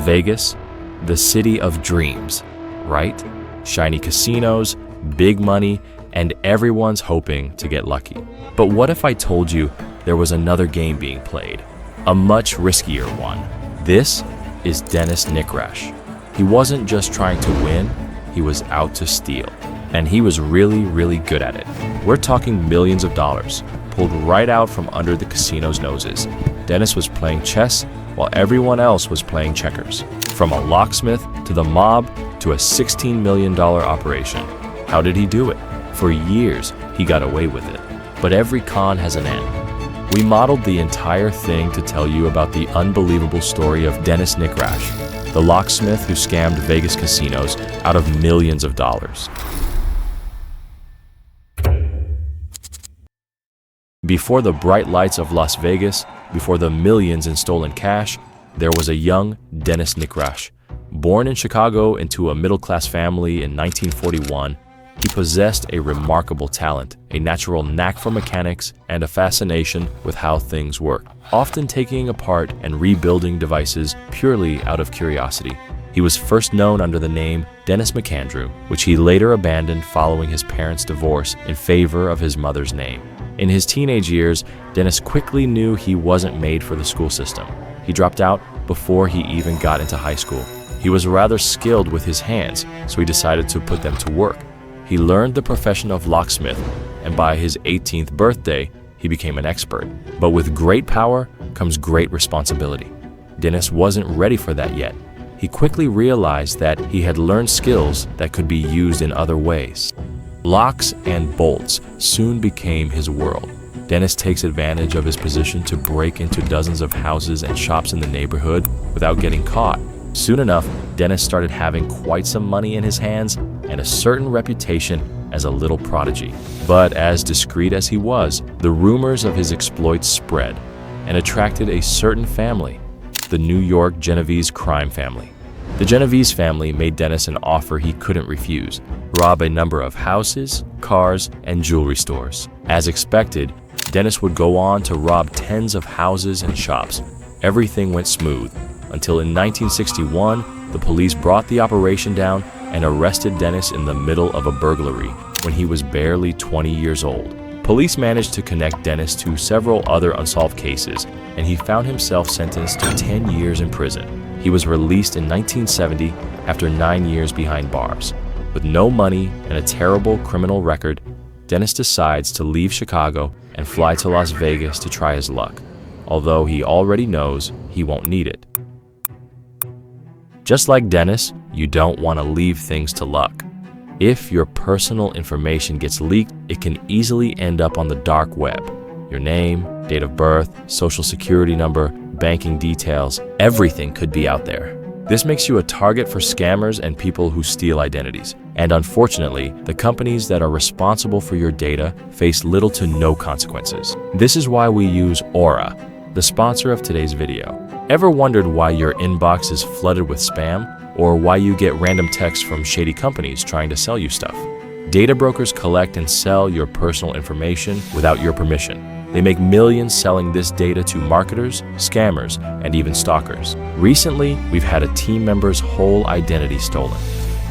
Vegas, the city of dreams, right? Shiny casinos, big money, and everyone's hoping to get lucky. But what if I told you there was another game being played, a much riskier one? This is Dennis Nikrasch. He wasn't just trying to win, he was out to steal. And he was really good at it. We're talking millions of dollars, pulled right out from under the casino's noses. Dennis was playing chess while everyone else was playing checkers. From a locksmith to the mob to a $16 million operation. How did he do it? For years, he got away with it. But every con has an end. We modeled the entire thing to tell you about the unbelievable story of Dennis Nikrasch, the locksmith who scammed Vegas casinos out of millions of dollars. Before the bright lights of Las Vegas, before the millions in stolen cash, there was a young Dennis Nikrasch. Born in Chicago into a middle-class family in 1941, he possessed a remarkable talent, a natural knack for mechanics, and a fascination with how things work, often taking apart and rebuilding devices purely out of curiosity. He was first known under the name Dennis McAndrew, which he later abandoned following his parents' divorce in favor of his mother's name. In his teenage years, Dennis quickly knew he wasn't made for the school system. He dropped out before he even got into high school. He was rather skilled with his hands, so he decided to put them to work. He learned the profession of locksmith, and by his 18th birthday, he became an expert. But with great power comes great responsibility. Dennis wasn't ready for that yet. He quickly realized that he had learned skills that could be used in other ways. Locks and bolts soon became his world. Dennis takes advantage of his position to break into dozens of houses and shops in the neighborhood without getting caught. Soon enough, Dennis started having quite some money in his hands and a certain reputation as a little prodigy. But as discreet as he was, the rumors of his exploits spread and attracted a certain family, the New York Genovese crime family. The Genovese family made Dennis an offer he couldn't refuse: rob a number of houses, cars, and jewelry stores. As expected, Dennis would go on to rob tens of houses and shops. Everything went smooth, until in 1961, the police brought the operation down and arrested Dennis in the middle of a burglary when he was barely 20 years old. Police managed to connect Dennis to several other unsolved cases, and he found himself sentenced to 10 years in prison. He was released in 1970 after 9 years behind bars. With no money and a terrible criminal record, Dennis decides to leave Chicago and fly to Las Vegas to try his luck, although he already knows he won't need it. Just like Dennis, you don't want to leave things to luck. If your personal information gets leaked, it can easily end up on the dark web. Your name, date of birth, social security number, banking details, everything could be out there. This makes you a target for scammers and people who steal identities. And unfortunately, the companies that are responsible for your data face little to no consequences. This is why we use Aura, the sponsor of today's video. Ever wondered why your inbox is flooded with spam? Or why you get random texts from shady companies trying to sell you stuff? Data brokers collect and sell your personal information without your permission. They make millions selling this data to marketers, scammers, and even stalkers. Recently, we've had a team member's whole identity stolen.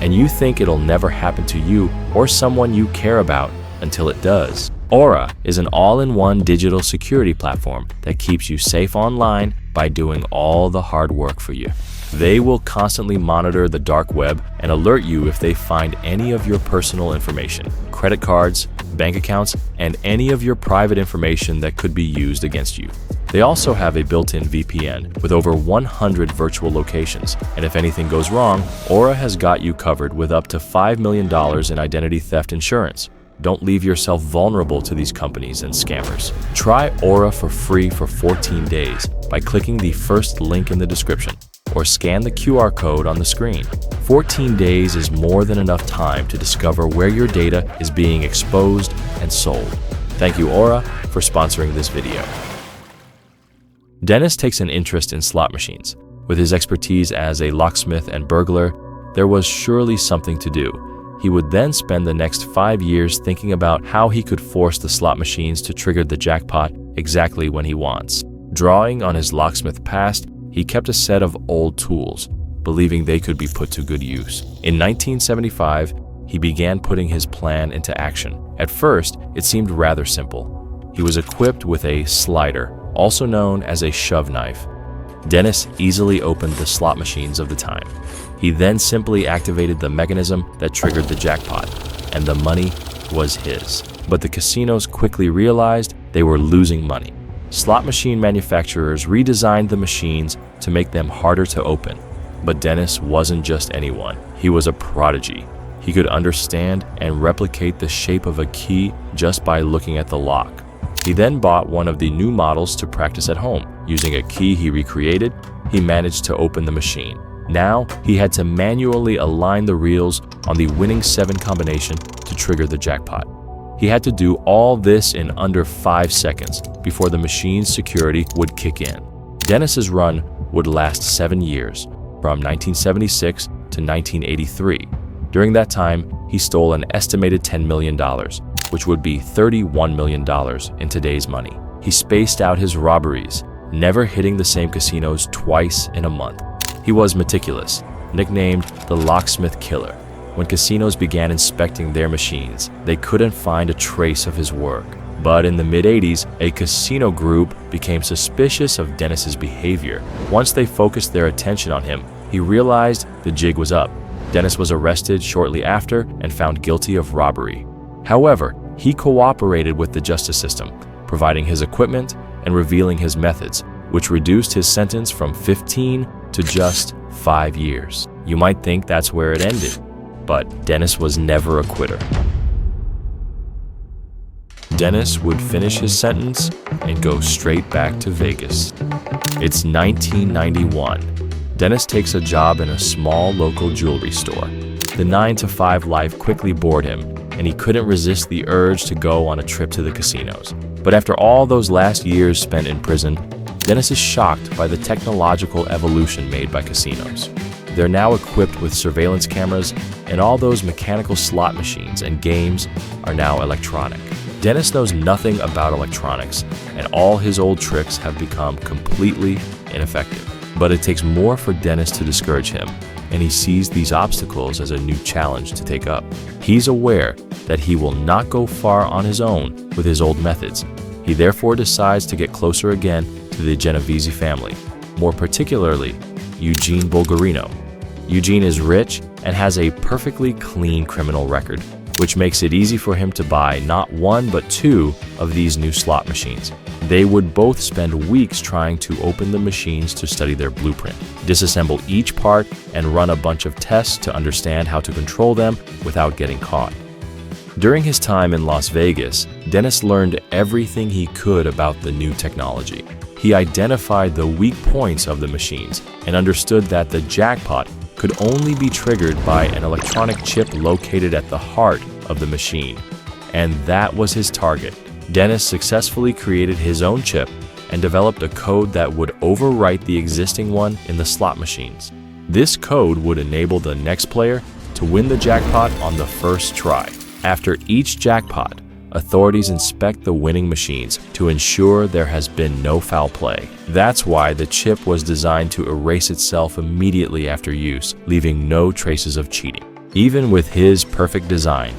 And you think it'll never happen to you or someone you care about until it does. Aura is an all-in-one digital security platform that keeps you safe online by doing all the hard work for you. They will constantly monitor the dark web and alert you if they find any of your personal information, credit cards, bank accounts, and any of your private information that could be used against you. They also have a built-in VPN with over 100 virtual locations, and if anything goes wrong, Aura has got you covered with up to $5 million in identity theft insurance. Don't leave yourself vulnerable to these companies and scammers. Try Aura for free for 14 days by clicking the first link in the description or scan the QR code on the screen. 14 days is more than enough time to discover where your data is being exposed and sold. Thank you, Aura, for sponsoring this video. Dennis takes an interest in slot machines. With his expertise as a locksmith and burglar, there was surely something to do. He would then spend the next 5 years thinking about how he could force the slot machines to trigger the jackpot exactly when he wants. Drawing on his locksmith past, he kept a set of old tools, believing they could be put to good use. In 1975, he began putting his plan into action. At first, it seemed rather simple. He was equipped with a slider, also known as a shove knife. Dennis easily opened the slot machines of the time. He then simply activated the mechanism that triggered the jackpot, and the money was his. But the casinos quickly realized they were losing money. Slot machine manufacturers redesigned the machines to make them harder to open. But Dennis wasn't just anyone. He was a prodigy. He could understand and replicate the shape of a key just by looking at the lock. He then bought one of the new models to practice at home. Using a key he recreated, he managed to open the machine. Now, he had to manually align the reels on the winning 7 combination to trigger the jackpot. He had to do all this in under 5 seconds before the machine's security would kick in. Dennis's run would last 7 years, from 1976 to 1983. During that time, he stole an estimated $10 million, which would be $31 million in today's money. He spaced out his robberies, never hitting the same casinos twice in a month. He was meticulous, nicknamed the Locksmith Killer. When casinos began inspecting their machines, they couldn't find a trace of his work. But in the mid-80s, a casino group became suspicious of Dennis's behavior. Once they focused their attention on him, he realized the jig was up. Dennis was arrested shortly after and found guilty of robbery. However, he cooperated with the justice system, providing his equipment and revealing his methods, which reduced his sentence from 15 to just 5 years. You might think that's where it ended, but Dennis was never a quitter. Dennis would finish his sentence and go straight back to Vegas. It's 1991. Dennis takes a job in a small local jewelry store. The 9-to-5 life quickly bored him, and he couldn't resist the urge to go on a trip to the casinos. But after all those last years spent in prison, Dennis is shocked by the technological evolution made by casinos. They're now equipped with surveillance cameras, and all those mechanical slot machines and games are now electronic. Dennis knows nothing about electronics, and all his old tricks have become completely ineffective. But it takes more for Dennis to discourage him, and he sees these obstacles as a new challenge to take up. He's aware that he will not go far on his own with his old methods. He therefore decides to get closer again to the Genovese family, more particularly Eugene Bulgarino. Eugene is rich and has a perfectly clean criminal record, which makes it easy for him to buy not 1 but 2 of these new slot machines. They would both spend weeks trying to open the machines to study their blueprint, disassemble each part, and run a bunch of tests to understand how to control them without getting caught. During his time in Las Vegas, Dennis learned everything he could about the new technology. He identified the weak points of the machines and understood that the jackpot could only be triggered by an electronic chip located at the heart of the machine. And that was his target. Dennis successfully created his own chip and developed a code that would overwrite the existing one in the slot machines. This code would enable the next player to win the jackpot on the first try. After each jackpot, authorities inspect the winning machines to ensure there has been no foul play. That's why the chip was designed to erase itself immediately after use, leaving no traces of cheating. Even with his perfect design,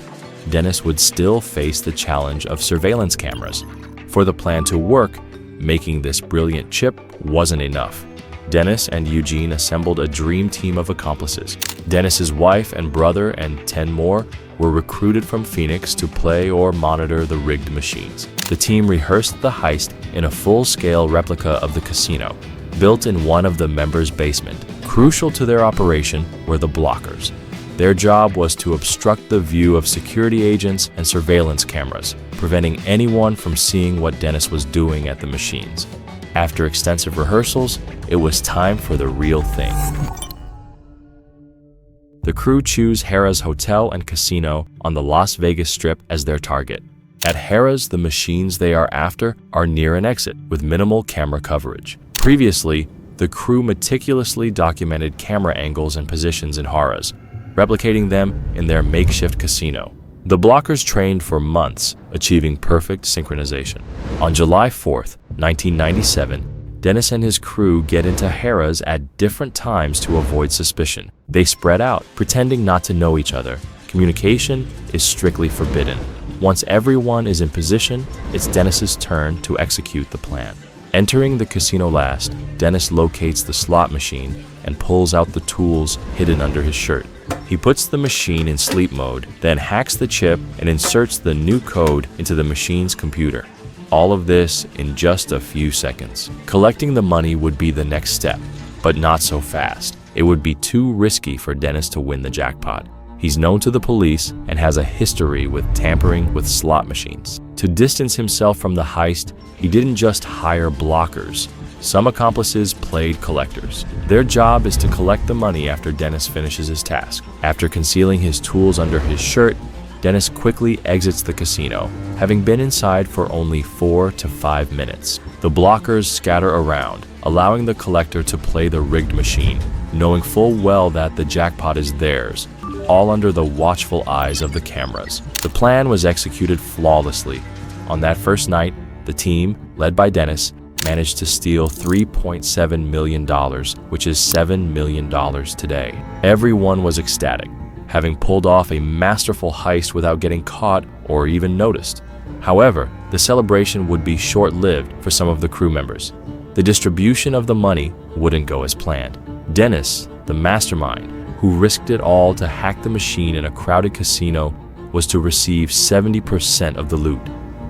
Dennis would still face the challenge of surveillance cameras. For the plan to work, making this brilliant chip wasn't enough. Dennis and Eugene assembled a dream team of accomplices. Dennis's wife and brother and 10 more were recruited from Phoenix to play or monitor the rigged machines. The team rehearsed the heist in a full-scale replica of the casino, built in one of the members' basement. Crucial to their operation were the blockers. Their job was to obstruct the view of security agents and surveillance cameras, preventing anyone from seeing what Dennis was doing at the machines. After extensive rehearsals, it was time for the real thing. The crew choose Harrah's Hotel and Casino on the Las Vegas Strip as their target. At Harrah's, the machines they are after are near an exit with minimal camera coverage. Previously, the crew meticulously documented camera angles and positions in Harrah's, replicating them in their makeshift casino. The blockers trained for months, achieving perfect synchronization. On July 4th, 1997, Dennis and his crew get into Harrah's at different times to avoid suspicion. They spread out, pretending not to know each other. Communication is strictly forbidden. Once everyone is in position, it's Dennis's turn to execute the plan. Entering the casino last, Dennis locates the slot machine and pulls out the tools hidden under his shirt. He puts the machine in sleep mode, then hacks the chip and inserts the new code into the machine's computer. All of this in just a few seconds. Collecting the money would be the next step, but not so fast. It would be too risky for Dennis to win the jackpot. He's known to the police and has a history with tampering with slot machines. To distance himself from the heist, he didn't just hire blockers. Some accomplices played collectors. Their job is to collect the money after Dennis finishes his task. After concealing his tools under his shirt, Dennis quickly exits the casino, having been inside for only 4 to 5 minutes. The blockers scatter around, allowing the collector to play the rigged machine, knowing full well that the jackpot is theirs, all under the watchful eyes of the cameras. The plan was executed flawlessly. On that first night, the team, led by Dennis, managed to steal $3.7 million, which is $7 million today. Everyone was ecstatic, having pulled off a masterful heist without getting caught or even noticed. However, the celebration would be short-lived for some of the crew members. The distribution of the money wouldn't go as planned. Dennis, the mastermind, who risked it all to hack the machine in a crowded casino, was to receive 70% of the loot.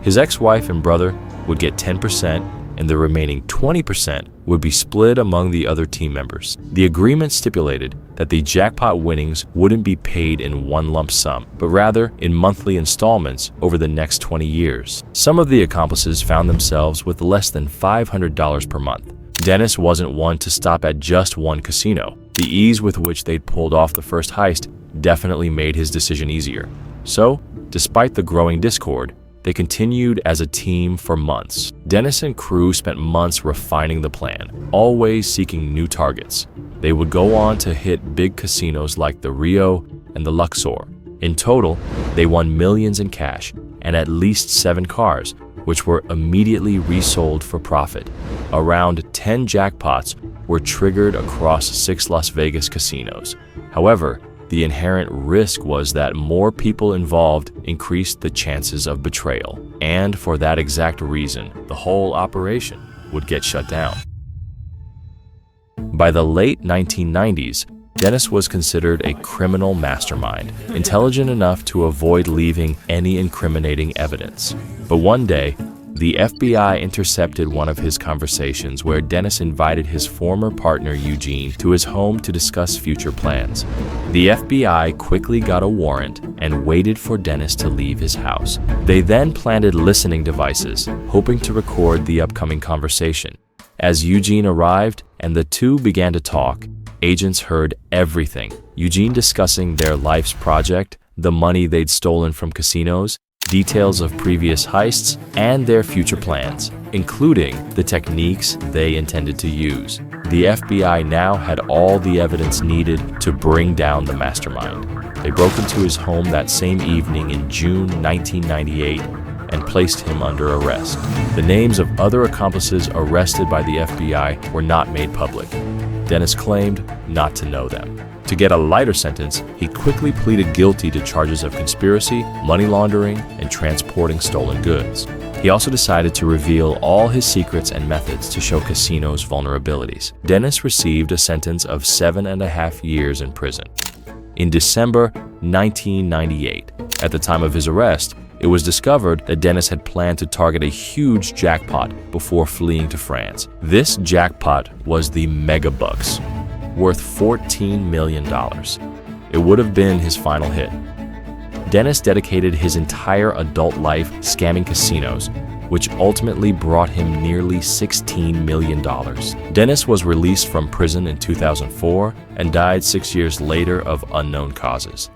His ex-wife and brother would get 10%, and the remaining 20% would be split among the other team members. The agreement stipulated that the jackpot winnings wouldn't be paid in one lump sum, but rather in monthly installments over the next 20 years. Some of the accomplices found themselves with less than $500 per month. Dennis wasn't one to stop at just one casino. The ease with which they'd pulled off the first heist definitely made his decision easier. So, despite the growing discord, they continued as a team for months. Dennis and crew spent months refining the plan, always seeking new targets. They would go on to hit big casinos like the Rio and the Luxor. In total, they won millions in cash and at least 7 cars, which were immediately resold for profit. Around 10 jackpots were triggered across 6 Las Vegas casinos. However, the inherent risk was that more people involved increased the chances of betrayal, and for that exact reason, the whole operation would get shut down. By the late 1990s, Dennis was considered a criminal mastermind, intelligent enough to avoid leaving any incriminating evidence. But one day, the FBI intercepted one of his conversations where Dennis invited his former partner Eugene to his home to discuss future plans. The FBI quickly got a warrant and waited for Dennis to leave his house. They then planted listening devices, hoping to record the upcoming conversation. As Eugene arrived and the two began to talk, agents heard everything. Eugene discussing their life's project, the money they'd stolen from casinos, details of previous heists, and their future plans, including the techniques they intended to use. The FBI now had all the evidence needed to bring down the mastermind. They broke into his home that same evening in June 1998 and placed him under arrest. The names of other accomplices arrested by the FBI were not made public. Dennis claimed not to know them. To get a lighter sentence, he quickly pleaded guilty to charges of conspiracy, money laundering, and transporting stolen goods. He also decided to reveal all his secrets and methods to show casinos' vulnerabilities. Dennis received a sentence of 7.5 years in prison. In December 1998, at the time of his arrest, it was discovered that Dennis had planned to target a huge jackpot before fleeing to France. This jackpot was the Megabucks, worth $14 million. It would have been his final hit. Dennis dedicated his entire adult life scamming casinos, which ultimately brought him nearly $16 million. Dennis was released from prison in 2004 and died 6 years later of unknown causes.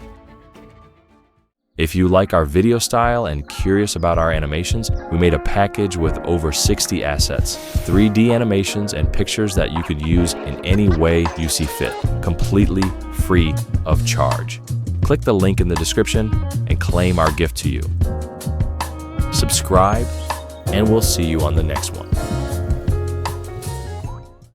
If you like our video style and curious about our animations, we made a package with over 60 assets, 3D animations, and pictures that you could use in any way you see fit, completely free of charge. Click the link in the description and claim our gift to you. Subscribe, and we'll see you on the next one.